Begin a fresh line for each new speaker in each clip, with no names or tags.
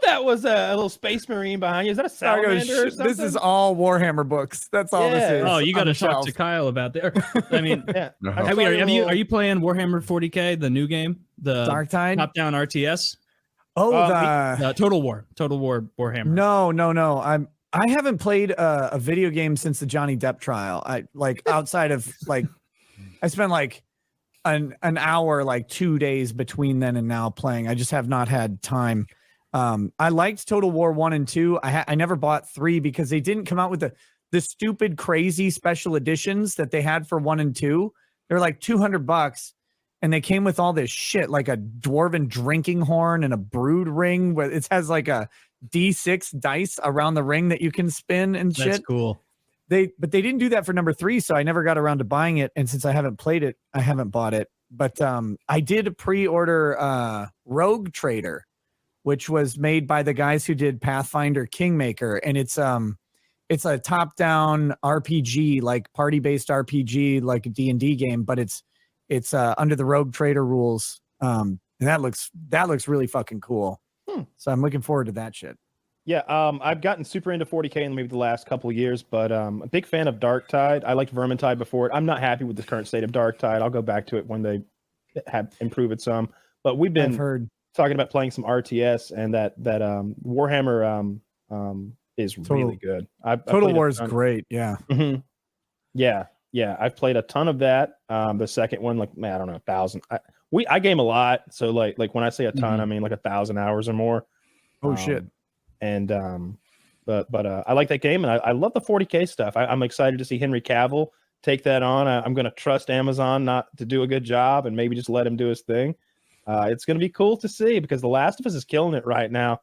that was a little space marine behind you. Is that a salamander or something?
This is all Warhammer books. That's all this is.
Oh, you got to talk
shelf.
to Kyle about that. I mean,
Yeah.
are you playing Warhammer 40K, the new game, the
Darktide
top-down RTS?
Oh,
Total War Warhammer.
No. I haven't played a video game since the Johnny Depp trial. I outside of I spent an hour 2 days between then and now playing. I just have not had time. I liked Total War 1 and 2. I never bought 3 because they didn't come out with the stupid crazy special editions that they had for 1 and 2. They're like $200 and they came with all this shit like a dwarven drinking horn and a brood ring where it has like a D6 dice around the ring that you can spin and shit.
That's cool.
But they didn't do that for number 3, so I never got around to buying it. And since I haven't played it, I haven't bought it. But I did pre-order Rogue Trader, which was made by the guys who did Pathfinder Kingmaker, and it's a top-down RPG, like party-based RPG, like a D&D game, but it's under the Rogue Trader rules. And that looks really fucking cool. So I'm looking forward to that shit.
Yeah, I've gotten super into 40K in maybe the last couple of years, but I'm a big fan of Darktide. I liked Vermintide before it. I'm not happy with the current state of Darktide. I'll go back to it when they improve it some. But we've been talking about playing some RTS, and that Warhammer is really good.
Total War is great. Yeah.
Mm-hmm. Yeah. I've played a ton of that. The second one, I don't know, 1,000. I game a lot, so like when I say a ton, I mean 1,000 hours or more.
Oh shit.
And but I like that game, and I love the 40K stuff. I'm excited to see Henry Cavill take that on. I'm going to trust Amazon not to do a good job and maybe just let him do his thing. It's going to be cool to see because The Last of Us is killing it right now.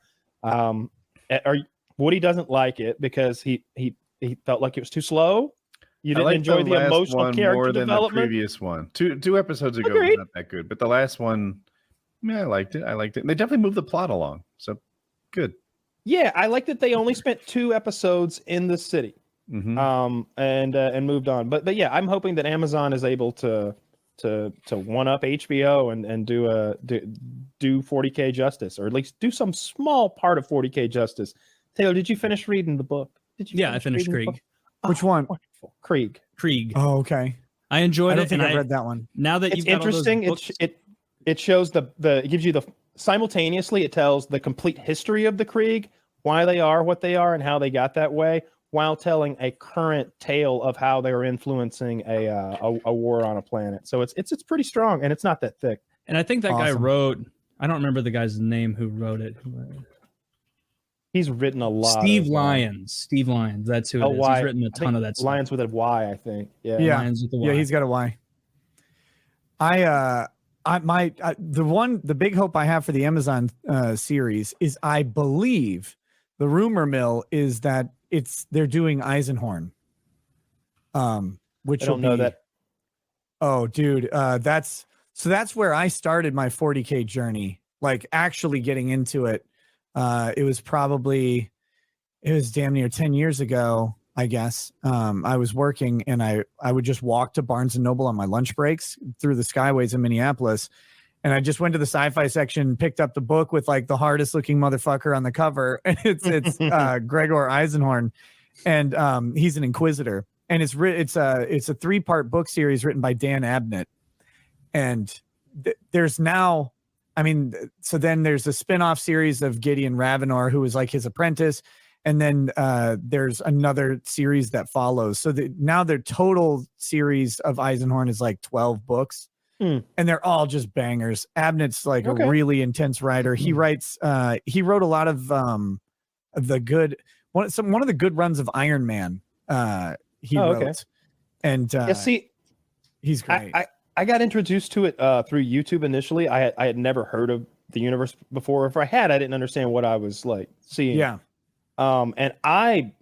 Woody doesn't like it because he felt like it was too slow. You didn't enjoy the emotional character more than development?
The previous one. Two episodes ago was not that good, but the last one, I liked it. And they definitely moved the plot along, so good.
Yeah, I like that they only spent 2 episodes in the city, and moved on. But yeah, I'm hoping that Amazon is able to one up HBO and do 40K justice, or at least do some small part of 40K justice. Taylor, did you finish reading the book?
I finished Krieg.
Which one?
Wonderful. Krieg.
Oh, okay.
I enjoyed it.
I don't think I read that one.
Now that
it's interesting, it shows it gives you simultaneously it tells the complete history of the Krieg, why they are what they are, and how they got that way, while telling a current tale of how they are influencing a war on a planet. So it's pretty strong, and it's not that thick.
And I think that guy wrote. I don't remember the guy's name who wrote it.
He's written a lot.
Steve Lyons. That's who it is. He's written a ton of that stuff.
Lyons with a Y, I think. Yeah.
Lyons with a Y.
Yeah, he's got a Y. The big hope I have for the Amazon series is, I believe the rumor mill is that they're doing Eisenhorn. Which I don't know that. Oh, dude, that's where I started my 40K journey, like actually getting into it. It was damn near 10 years ago, I guess. I was working, and I would just walk to Barnes and Noble on my lunch breaks through the Skyways in Minneapolis. And I just went to the sci-fi section, picked up the book with the hardest looking motherfucker on the cover. And it's Gregor Eisenhorn, and he's an Inquisitor. And it's a 3-part book series written by Dan Abnett. And there's now, so then there's a spin-off series of Gideon Ravenor, who was like his apprentice. And then there's another series that follows. So now their total series of Eisenhorn is 12 books. And they're all just bangers. Abnett's a really intense writer. He writes, he wrote a lot of the good, one of the good runs of Iron Man. He wrote. Okay. And he's great.
I got introduced to it through YouTube initially. I had never heard of the universe before. If I had, I didn't understand what I was seeing.
Yeah.
And I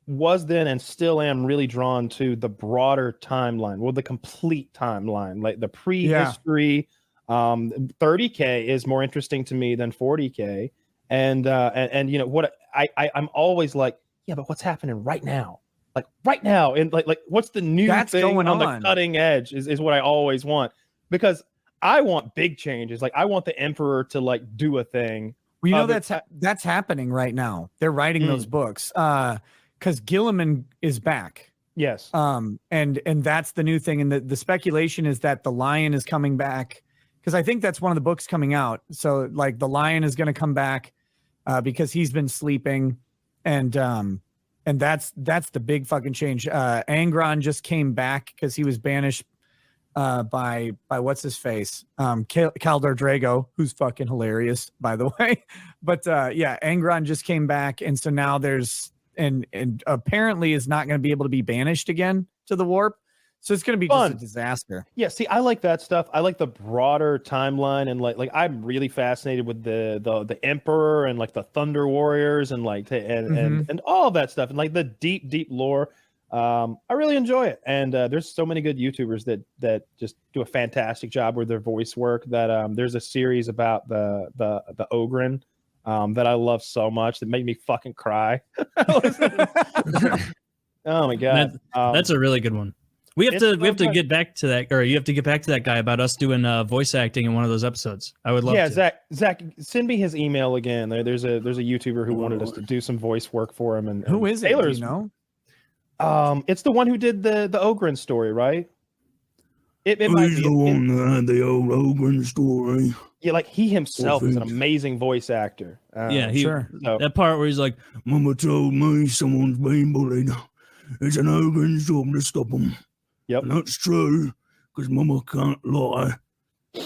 was then and still am really drawn to the broader timeline, the complete timeline, like the prehistory. 30K is more interesting to me than 40K. And what I'm always but what's happening right now? Right now, and what's the new thing going on the cutting edge is what I always want, because I want big changes. I want the Emperor to do a thing
Well, you know, that's happening right now. They're writing those books because Gilliman is back.
Yes.
And that's the new thing. And the speculation is that the Lion is coming back, because I think that's one of the books coming out. So like the Lion is going to come back because he's been sleeping, and that's the big fucking change. Angron just came back because he was banished by what's his face, Khaldor Drago, who's fucking hilarious, by the way. But yeah, Angron just came back, and so now there's and apparently is not going to be able to be banished again to the warp. So it's going to be just a disaster.
Yeah, see, I like that stuff. I like the broader timeline, and like I'm really fascinated with the Emperor and like the Thunder Warriors and like and all of that stuff, and like the deep lore. I really enjoy it, and there's so many good YouTubers that just do a fantastic job with their voice work. That there's a series about the Ogren that I love so much that made me fucking cry. Oh my god,
that's a really good one. We have to get back to that, or you have to get back to that guy about us doing voice acting in one of those episodes. I would love to.
Yeah, Zach, send me his email again. There's a YouTuber who wanted us to do some voice work for him. And
who is it? Do you know?
It's the one who did the Ogren story, right? It might
He's
be
the one that had the old Ogren story.
Yeah, like he himself is an amazing voice actor.
Sure.
So,
that part where he's like,
Mama told me someone's been bullied. It's an Ogren's job to stop them.
Yep.
And that's true, because Mama can't lie.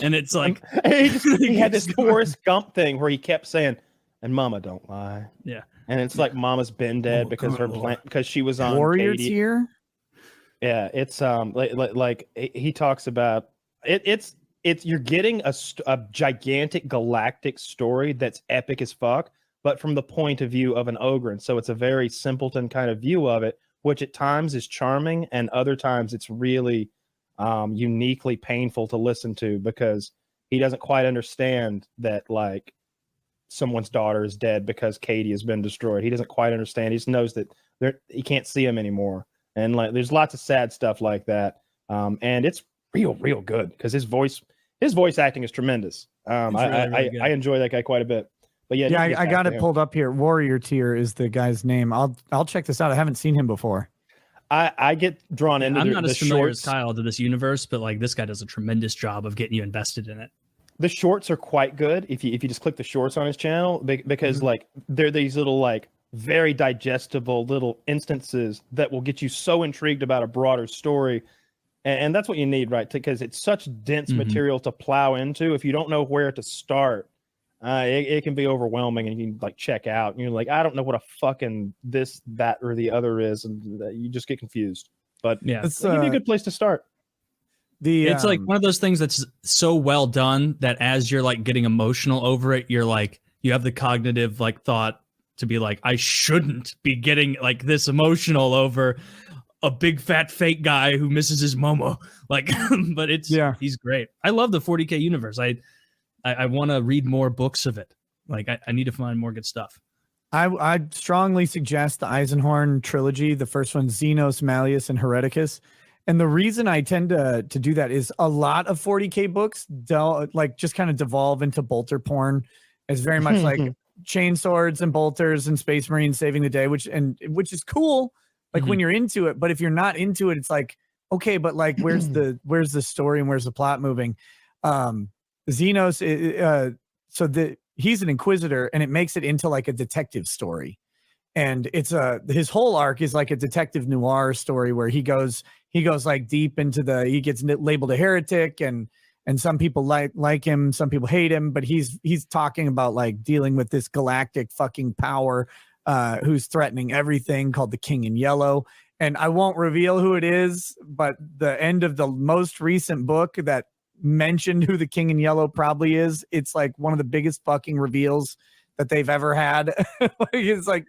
and it's like
he had this Forrest Gump thing where he kept saying, "And Mama don't lie."
Yeah.
And it's like Mama's been dead because she was on
Warrior
Katie.
Tier.
Yeah, it's like he talks about it. It's you're getting a gigantic galactic story that's epic as fuck, but from the point of view of an Ogren. So it's a very simpleton kind of view of it, which at times is charming, and other times it's really uniquely painful to listen to because he doesn't quite understand that like someone's daughter is dead because Katie has been destroyed. He doesn't quite understand. He just knows that he can't see him anymore. And like, there's lots of sad stuff like that. And it's real good because his voice acting is tremendous. I enjoy that guy quite a bit. But yeah,
I got it pulled up here. Warrior Tier is the guy's name. I'll check this out. I haven't seen him before.
I get drawn into
I'm not
the
as familiar
shorts.
as Kyle to this universe, but like this guy does a tremendous job of getting you invested in it.
The shorts are quite good if you just click the shorts on his channel because like they're these little like very digestible little instances that will get you so intrigued about a broader story. And that's what you need, right? Because it's such dense material to plow into. If you don't know where to start, it can be overwhelming, and you can like check out. And you're like, I don't know what a fucking this, that, or the other is, and you just get confused. But yeah, it's give you a good place to start.
It's like one of those things that's so well done that as you're like getting emotional over it, you're like, you have the cognitive like thought to be like, I shouldn't be getting like this emotional over a big fat fake guy who misses his mama. Like, but he's great. I love the 40K universe. I want to read more books of it. Like I need to find more good stuff.
I strongly suggest the Eisenhorn trilogy. The first one, Xenos, Malleus, and Hereticus. And the reason I tend to do that is a lot of 40K books like just kind of devolve into bolter porn. It's very much like chain swords and bolters and Space Marines saving the day, which is cool. Like when you're into it, but if you're not into it, it's like, okay, but like, where's the story and where's the plot moving? Xenos, he's an Inquisitor, and it makes it into like a detective story. And it's his whole arc is like a detective noir story where he goes like deep into he gets labeled a heretic, and some people like him, some people hate him, but he's talking about like dealing with this galactic fucking power who's threatening everything, called the King in Yellow. And I won't reveal who it is, but the end of the most recent book that mentioned who the King in Yellow probably is, it's like one of the biggest fucking reveals that they've ever had. It's like,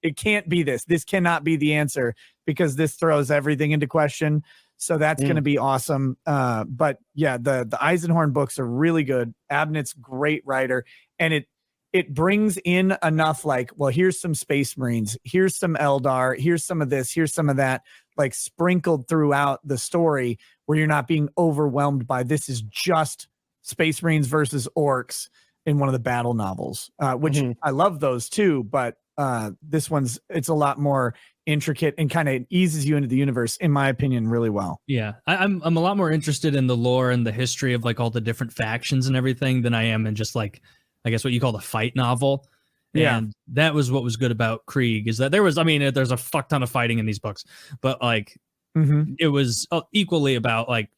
it can't be this. This cannot be the answer, because this throws everything into question. So that's going to be awesome. But yeah, the Eisenhorn books are really good. Abnett's great writer, and it brings in enough like, well, here's some Space Marines, here's some Eldar, here's some of this, here's some of that, like sprinkled throughout the story, where you're not being overwhelmed by this is just Space Marines versus orcs. in one of the battle novels, which I love those too. But this one's, it's a lot more intricate and kind of eases you into the universe, in my opinion, really well.
Yeah, I'm a lot more interested in the lore and the history of like all the different factions and everything than I am in just like, I guess what you call the fight novel.
Yeah.
And that was what was good about Krieg, is that there was, I mean, there's a fuck ton of fighting in these books, but like it was equally about like,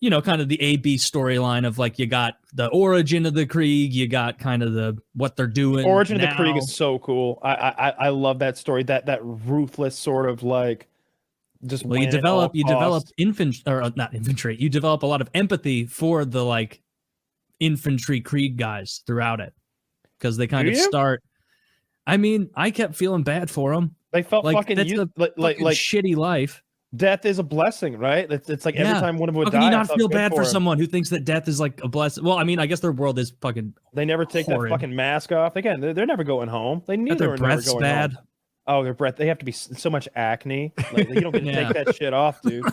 you know, kind of the A-B storyline of like, you got the origin of the Krieg, you got kind of the what they're doing.
Origin
now.
of the Krieg is so cool. I love that story. That ruthless sort of like just.
Well, you develop infantry, or not infantry. You develop a lot of empathy for the like infantry Krieg guys throughout it, because they kind of start. I mean, I kept feeling bad for them.
They felt
like
fucking
that's like shitty life.
Death is a blessing, right? It's like every time one of them would
die. How can you not feel bad for
someone
who thinks that death is like a blessing? Well, I mean, I guess their world is fucking.
They never take
horrid.
that fucking mask off. Again, they're never going home. They need
their breath's bad.
Home. Oh, their breath. They have to be so much acne. Like, you don't get to take that shit off, dude.